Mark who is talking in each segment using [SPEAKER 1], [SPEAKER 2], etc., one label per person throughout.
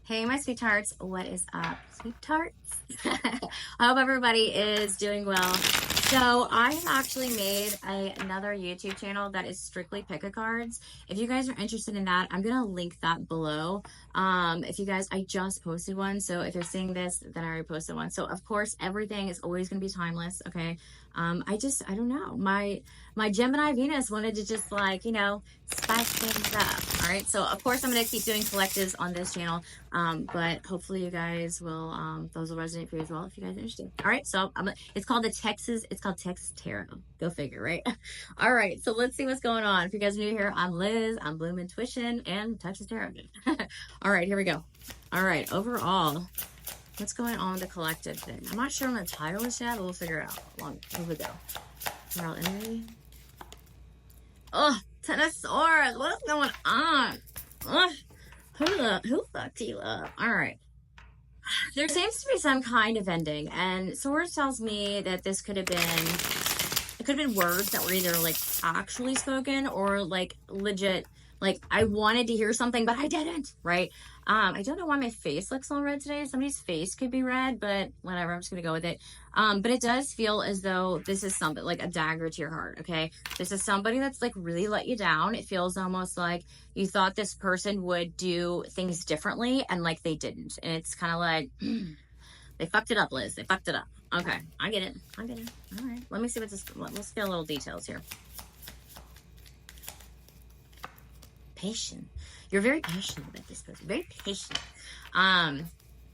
[SPEAKER 1] Hey, my sweethearts, what is up, sweethearts? I hope everybody is doing well. So, I have actually made another YouTube channel that is strictly pick a cards. If you guys are interested in that, I'm gonna link that below. If you guys, I just posted one, so if you're seeing this, then I already posted one. So, of course, everything is always gonna be timeless. Okay. I don't know. My Gemini Venus wanted to just like, spice things up. All right. So, of course, I'm gonna keep doing collectives on this channel. But hopefully you guys will, those will resonate for you as well if you guys are interested. All right, so it's called Texas Tarot. Go figure, right? All right, so let's see what's going on. If you guys are new here, I'm Liz. I'm Bloom Intuition and Texas Tarot. All right, here we go. All right, overall, what's going on with the collective thing? I'm not sure on the title is yet, but we'll figure it out. Here we go. General energy. Oh, Ten of Swords. What's going on? Ugh. Who fucked you up? All right. There seems to be some kind of ending, and Swords tells me that this could have been, it could have been words that were either like actually spoken or like legit, like I wanted to hear something, but I didn't, right? I don't know why my face looks all red today. Somebody's face could be red, but whatever, I'm just gonna go with it. But it does feel as though this is something like a dagger to your heart, okay? This is somebody that's like really let you down. It feels almost like you thought this person would do things differently and like they didn't. And it's kind of like, they fucked it up, Liz. They fucked it up. Okay, I get it. I get it. All right, let me see what this, let's get a little details here. Patient. You're very patient with this person. Very patient.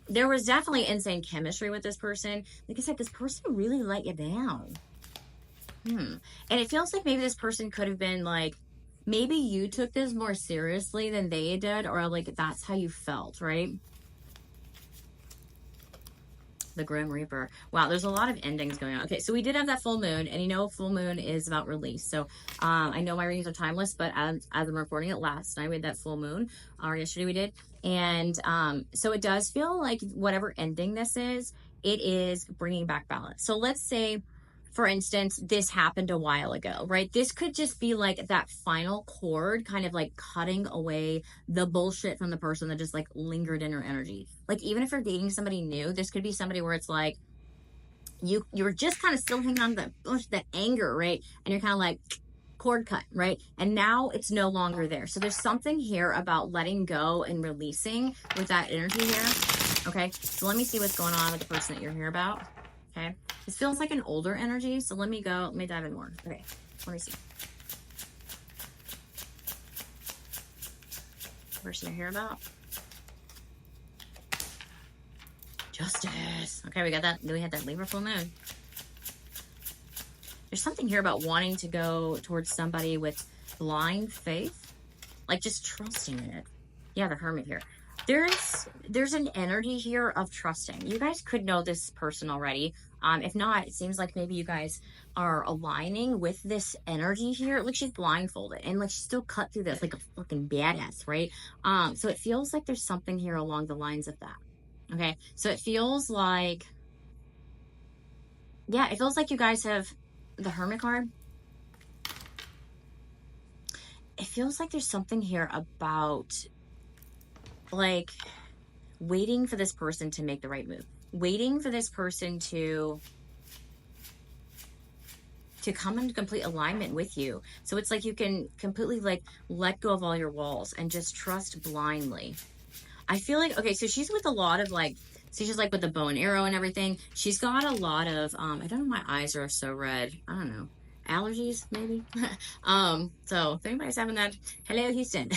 [SPEAKER 1] There was definitely insane chemistry with this person. Like I said, this person really let you down. And it feels like maybe this person could have been like, maybe you took this more seriously than they did, or like that's how you felt, right? The Grim Reaper. Wow, there's a lot of endings going on. Okay, so we did have that full moon, and full moon is about release. So I know my readings are timeless, but as I'm recording it last night, we had that full moon, or yesterday we did. And so it does feel like whatever ending this is, it is bringing back balance. So let's say, for instance, this happened a while ago, right? This could just be like that final chord kind of like cutting away the bullshit from the person that just like lingered in her energy. Like even if you're dating somebody new, this could be somebody where it's like you're just kind of still hanging on to that anger, right? And you're kind of like cord cut, right? And now it's no longer there. So there's something here about letting go and releasing with that energy here. Okay, so let me see what's going on with the person that you're here about. Okay, this feels like an older energy, so let me dive in more. Okay, let me see. Person you're here about. Justice. Okay, we got that. We had that Libra full moon. There's something here about wanting to go towards somebody with blind faith, like just trusting in it. Yeah, the Hermit here. There's an energy here of trusting. You guys could know this person already. If not, it seems like maybe you guys are aligning with this energy here. Like she's blindfolded and like she's still cut through this like a fucking badass, right? So it feels like there's something here along the lines of that. Okay, so it feels like, yeah, it feels like you guys have the Hermit card. It feels like there's something here about like waiting for this person to make the right move, waiting for this person to come into complete alignment with you. So it's like you can completely like let go of all your walls and just trust blindly. I feel like, okay, so she's with a lot of like, see, she's like with the bow and arrow and everything. She's got a lot of, I don't know, my eyes are so red. I don't know. Allergies, maybe. So if anybody's having that, hello, Houston.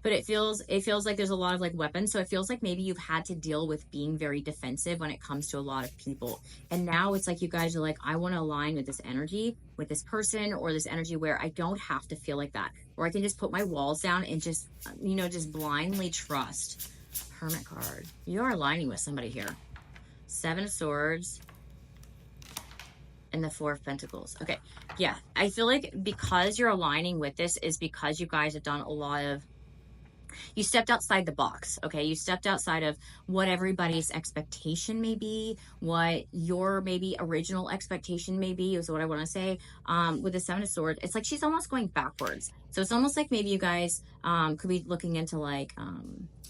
[SPEAKER 1] But it feels like there's a lot of like weapons. So it feels like maybe you've had to deal with being very defensive when it comes to a lot of people. And now it's like you guys are like, I want to align with this energy, with this person, or this energy where I don't have to feel like that. Or I can just put my walls down and just, just blindly trust. Hermit card. You are aligning with somebody here. 7 of Swords. And the 4 of Pentacles. Okay. Yeah. I feel like because you're aligning with this is because you guys have done a lot of You stepped outside the box. Okay. You stepped outside of what everybody's expectation may be, what your maybe original expectation may be, is what I want to say. With the Seven of Swords, it's like she's almost going backwards. So it's almost like maybe you guys could be looking into like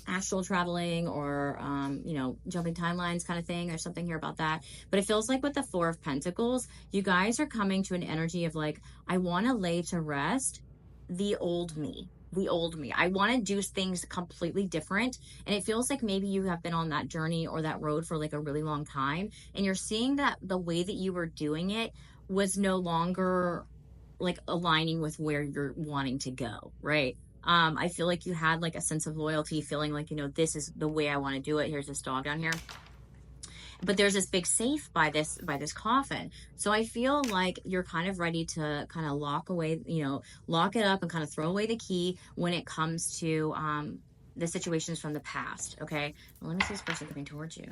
[SPEAKER 1] astral traveling or you know, jumping timelines kind of thing or something here about that. But it feels like with the Four of Pentacles, you guys are coming to an energy of like, I want to lay to rest the old me. The old me. I want to do things completely different. And it feels like maybe you have been on that journey or that road for like a really long time. And you're seeing that the way that you were doing it was no longer like aligning with where you're wanting to go, right? I feel like you had like a sense of loyalty, feeling like, you know, this is the way I want to do it. Here's this dog down here. But there's this big safe by this coffin. So I feel like you're kind of ready to kind of lock away, you know, lock it up and kind of throw away the key when it comes to the situations from the past. Okay. Well, let me see this person coming towards you.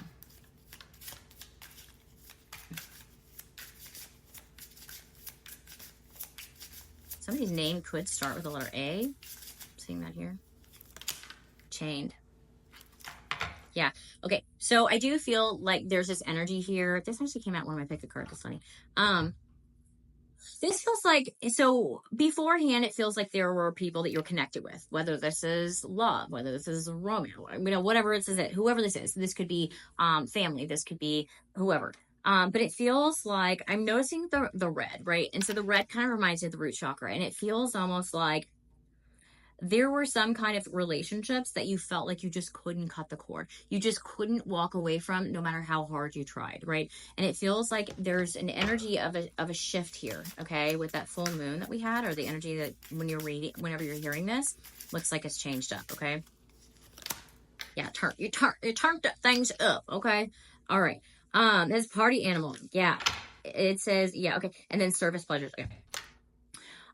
[SPEAKER 1] Somebody's name could start with the letter A. I'm seeing that here. Chained. Yeah. Okay. So I do feel like there's this energy here. This actually came out when I picked the card. That's funny. This feels like, so beforehand, it feels like there were people that you're connected with, whether this is love, whether this is Romeo, you know, whatever it is, whoever this is. This could be family. This could be whoever. But it feels like I'm noticing the red, right? And so the red kind of reminds me of the root chakra, and it feels almost like there were some kind of relationships that you felt like you just couldn't cut the cord. You just couldn't walk away from no matter how hard you tried, right? And it feels like there's an energy of a shift here, okay? With that full moon that we had, or the energy that when you're reading, whenever you're hearing this, looks like it's changed up, okay? Yeah, you turned things up, okay? All right. This party animal. Yeah. It says, yeah, okay. And then service pleasures. Okay.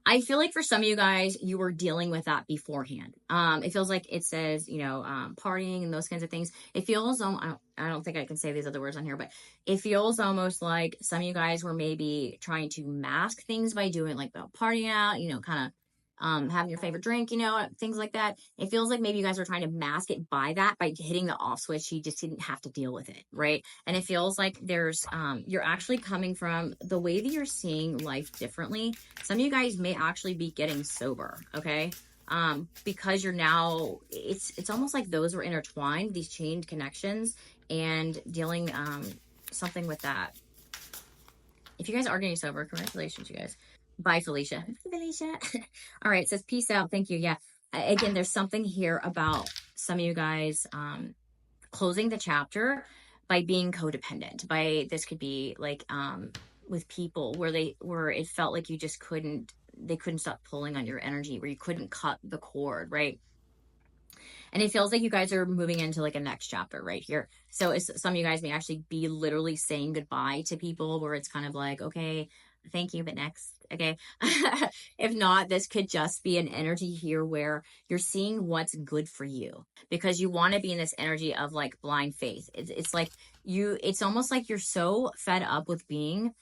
[SPEAKER 1] I feel like for some of you guys, you were dealing with that beforehand. It feels like it says, you know, partying and those kinds of things. It feels, I don't think I can say these other words on here, but it feels almost like some of you guys were maybe trying to mask things by doing like the partying out, you know, kind of having your favorite drink, you know, things like that. It feels like maybe you guys are trying to mask it by hitting the off switch. You just didn't have to deal with it, right? And it feels like there's you're actually coming from the way that you're seeing life differently. Some of you guys may actually be getting sober, okay? Because you're now, it's almost like those were intertwined, these chained connections, and dealing something with that. If you guys are getting sober, congratulations, you guys. Bye, Felicia. Felicia. All right, it says peace out. Thank you. Yeah. Again, there's something here about some of you guys closing the chapter by being codependent. This could be like with people where it felt like you just they couldn't stop pulling on your energy, where you couldn't cut the cord, right? And it feels like you guys are moving into like a next chapter right here. So some of you guys may actually be literally saying goodbye to people, where it's kind of like, okay, thank you, but next. Okay. If not, this could just be an energy here where you're seeing what's good for you, because you want to be in this energy of like blind faith. It's like it's almost like you're so fed up with being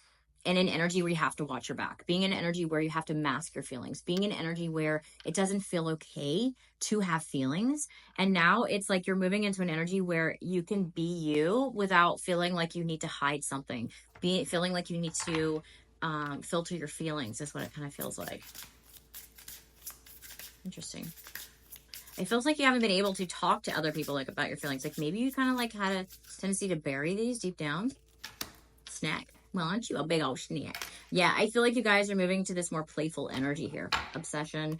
[SPEAKER 1] in an energy where you have to watch your back, being in an energy where you have to mask your feelings, being in an energy where it doesn't feel okay to have feelings. And now it's like you're moving into an energy where you can be you without feeling like you need to hide something, feeling like you need to filter your feelings is what it kind of feels like. Interesting. It feels like you haven't been able to talk to other people like about your feelings. Like maybe you kind of like had a tendency to bury these deep down. Snack. Well, aren't you a big old snack? Yeah, I feel like you guys are moving to this more playful energy here. Obsession.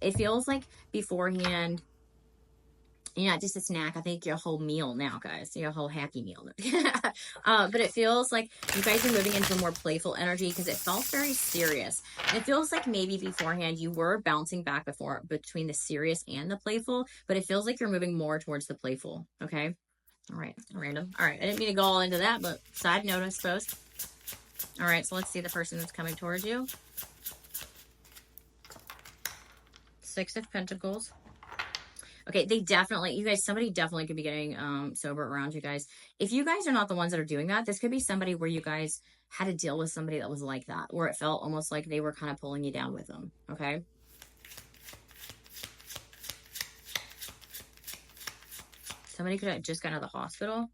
[SPEAKER 1] It feels like beforehand, you're not just a snack. I think you're a whole meal now, guys. You're a whole happy meal. But it feels like you guys are moving into a more playful energy, because it felt very serious. And it feels like maybe beforehand you were bouncing back between the serious and the playful, but it feels like you're moving more towards the playful. Okay. All right, random. All right, I didn't mean to go all into that, but side note, I suppose. All right, so let's see the person that's coming towards you. Six of Pentacles. Okay, somebody definitely could be getting sober around you guys. If you guys are not the ones that are doing that, this could be somebody where you guys had to deal with somebody that was like that, where it felt almost like they were kind of pulling you down with them, okay? Somebody could have just gotten out of the hospital.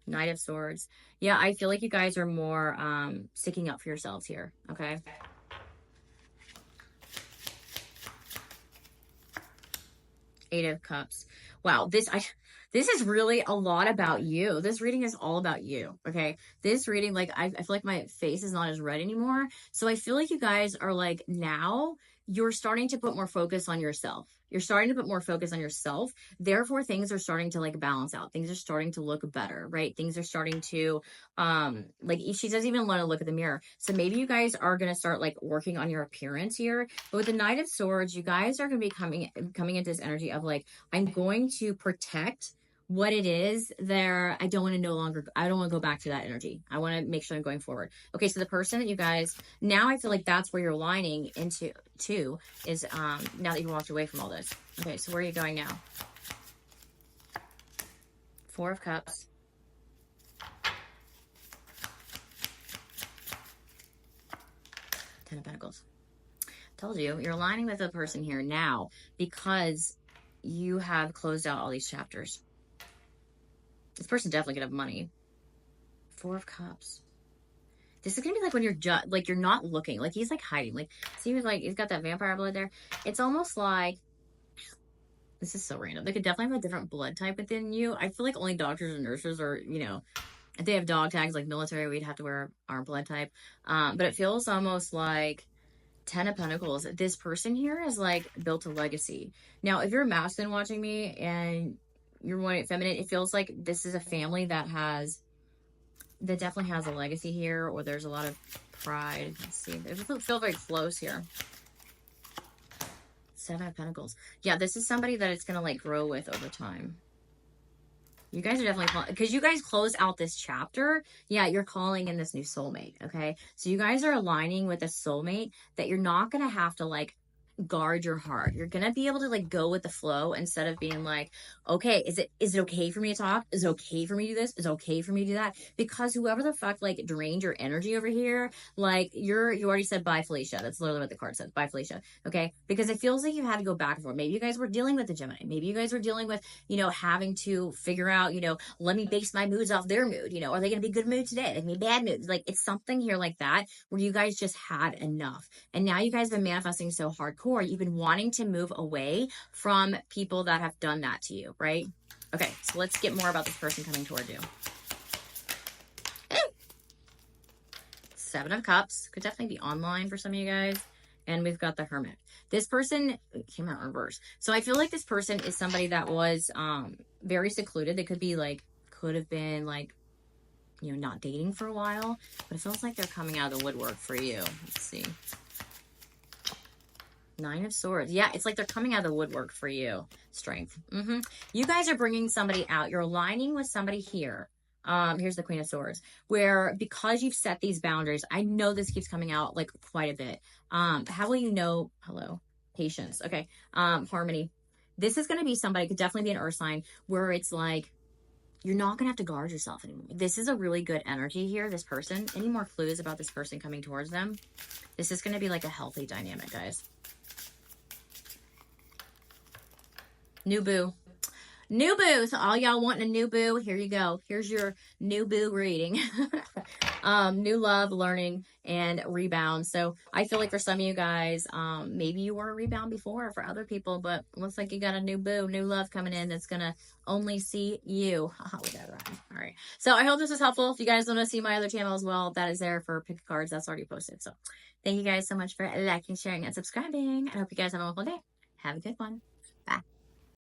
[SPEAKER 1] Knight of Swords. Yeah, I feel like you guys are more sticking up for yourselves here, okay? Eight of Cups. Wow, this is really a lot about you. This reading is all about you, okay? This reading, like, I feel like my face is not as red anymore. So I feel like you guys are like, now you're starting to put more focus on yourself. You're starting to put more focus on yourself. Therefore, things are starting to like balance out. Things are starting to look better, right? Things are starting to, like she doesn't even want to look at the mirror. So maybe you guys are going to start like working on your appearance here. But with the Knight of Swords, you guys are going to be coming into this energy of like, I'm going to protect what it is there. I don't want to go back to that energy. I want to make sure I'm going forward. Okay, so the person that you guys, now I feel like that's where you're lining into too, is now that you walked away from all this. Okay, so where are you going now? Four of Cups. Ten of Pentacles. Told you, you're aligning with the person here now because you have closed out all these chapters. This person definitely could have money. Four of Cups. This is gonna be like when you're just like you're not looking, like he's like hiding, like see, he's got that vampire blood there. It's almost like, this is so random. They could definitely have a different blood type within you. I feel like only doctors and nurses are, you know, if they have dog tags like military, we'd have to wear our blood type. But it feels almost like Ten of Pentacles. This person here has like built a legacy. Now, if you're a masculine watching me and you're wanting feminine, it feels like this is a family that definitely has a legacy here, or there's a lot of pride. Let's see. It doesn't feel very close here. Seven of Pentacles. Yeah, this is somebody that it's going to like grow with over time. You guys are definitely, because you guys close out this chapter. Yeah, you're calling in this new soulmate. Okay. So you guys are aligning with a soulmate that you're not going to have to like guard your heart. You're gonna be able to like go with the flow instead of being like, okay, is it okay for me to talk? Is it okay for me to do this? Is it okay for me to do that? Because whoever the fuck like drained your energy over here, like you already said bye, Felicia. That's literally what the card says. Bye, Felicia. Okay, because it feels like you had to go back and forth. Maybe you guys were dealing with the Gemini. Maybe you guys were dealing with, you know, having to figure out, you know, let me base my moods off their mood. You know, are they gonna be good mood today? Are they gonna be bad moods? Like it's something here like that where you guys just had enough, and now you guys have been manifesting so hardcore. You've been wanting to move away from people that have done that to you, right? Okay, so let's get more about this person coming toward you. Seven of Cups. Could definitely be online for some of you guys. And we've got the Hermit. This person came out in reverse. So I feel like this person is somebody that was very secluded. They could have been like, you know, not dating for a while. But it feels like they're coming out of the woodwork for you. Let's see. Nine of Swords. Yeah, it's like they're coming out of the woodwork for you. Strength. You guys are bringing somebody out. You're aligning with somebody here. Here's the Queen of Swords, where because you've set these boundaries, I know this keeps coming out like quite a bit. How will you know? Hello, patience. Okay. Harmony. This is going to be somebody, could definitely be an earth sign, where it's like, you're not going to have to guard yourself anymore. This is a really good energy here, this person. Any more clues about this person coming towards them? This is going to be like a healthy dynamic, guys. New boo. New boo. So all y'all wanting a new boo, here you go. Here's your new boo reading. New love, learning, and rebound. So I feel like for some of you guys, maybe you were a rebound before for other people, but looks like you got a new boo, new love coming in that's going to only see you. We got it right. All right. So I hope this was helpful. If you guys want to see my other channel as well, that is there for pick cards. That's already posted. So thank you guys so much for liking, sharing, and subscribing. I hope you guys have a wonderful day. Have a good one. Bye.